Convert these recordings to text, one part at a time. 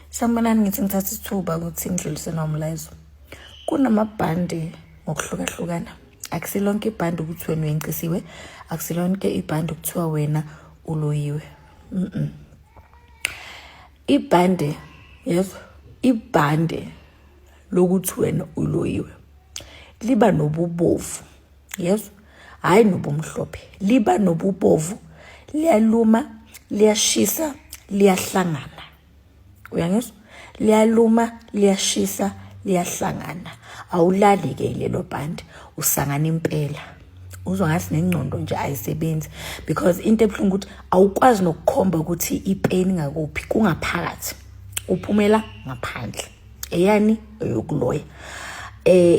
Sanibonani, ngithi ngithatha isithuba ukuthi ngidlulise nomlayezo. Kunamabhandi ngokuhlukahlukana. Akusilonke ibhandi ukuthi wena uyencisiwe, akusilonke ibhandi ukuthiwa wena uloyiwe. Ibhande, yes, ibhande lokuthi wena uloyiwe liba nobubovu, yes, hayi nobumhlophe, liba nobubovu, liyaluma, liyashisa, liyahlangana. Uyangizwa? Liyaluma, liyashisa, liyahlangana. Awulali ke lelo bhandi, usangana impela. Uzwa ngathi nengcondo nje ayisebenzi, because into ebuhlungu ukuthi awukwazi nokukhomba ukuthi ipain ngakuphi, kungaphakathi, uphumela ngaphandle. Eyani yokuloya.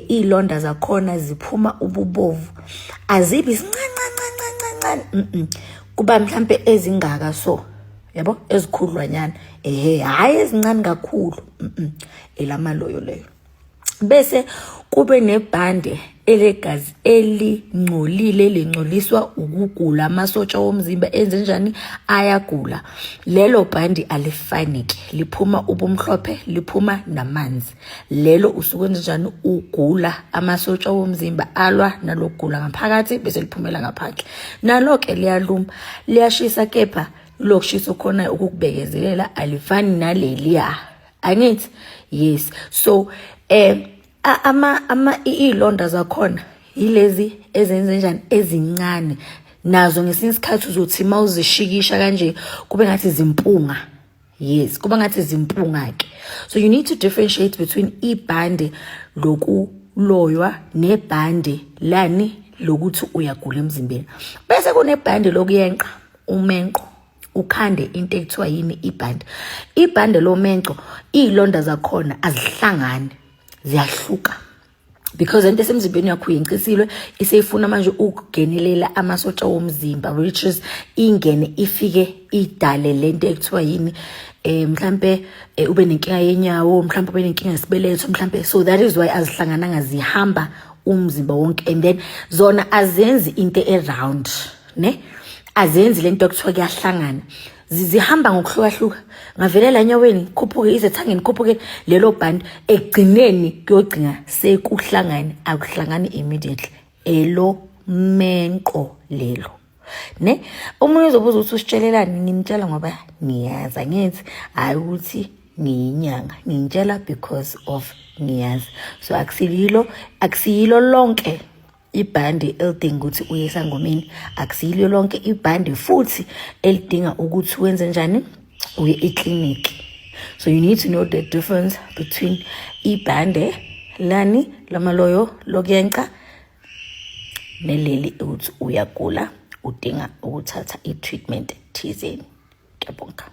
Ilonda zakhona ziphuma ububovu, azibi sincancancancancane, kuba mhlambe ezingaka so, yabo, ezikhudlwanyana, hayi ezincane kakhulu, elamaloyo leyo. Bese kube nebhande elegazi elingcolile, lingcoliswa ukugula, amasotsha womzimba enzenjani ayagula. Lelo bhandi alifanike, liphuma ubumhlophe, liphuma namanzi. Lelo usukwenza njani ugula, amasotsha womzimba alwa nalokugula ngaphakathi bese liphumela ngaphandle. Nalo ke liyaluma, liyashisa, kepha lokushisa khona ukukubekezelela alifani naleliya. Angithi? Yes. So ilonda zakhona yilezi ezenze njani ezincane, nazo ngesinye isikhathi uzothi mawuzishikisha kanje kube ngathi zimpunga. Yes, kuba ngathi zimpunga ke. So you need to differentiate between ibhande lokuloywa nebhande lani lokuthi uyagula emzimbeni. Bese kunebhande lokuyenqa, umenqo, ukhande into ekuthiwa yini ibhande. Ibhande lomenqo, ilonda zakhona azihlangani, ziyahluka, because into esemzimbeni yakho uyincisilwe iseyifuna manje ukugenelela amasotsha womzimba, which is ingene ifike idale lento ekuthiwa yini mhlambe ube nenkinga yenyawo, mhlambe ube nenkinga yesibeletho, mhlambe. So that is why azihlangananga, zihamba umzimba wonke, and then zona azenzi into around, ne, azenzi lento ekuthiwa kuyahlangana, zihamba ngokuhlukahluka. Ngavelela enyaweni khuphuke, izethangeni khuphuke, lelo bhandi ekugcineni kuyogcina sekuhlangane, akuhlangani immediately. Elo menqo lelo, ne. Omunye uzobuza ukuthi usitshelelani, ngimtshela ngoba ngiyazi, ngithi hayi ukuthi ngiyinyanga, ngintshela because of ngiyazi. So akusiyilo lonke ibhandi elidinga ukuthi uye esangomeni, akusiyilo lonke ibhandi futhi elidinga ukuthi wenze njani, uye eclinic. So you need to know the difference between ibhande lani lamaloyo lokuyenqa neleli ukuthi uyagula udinga ukuthatha i-treatment thizeni. Ngiyabonga.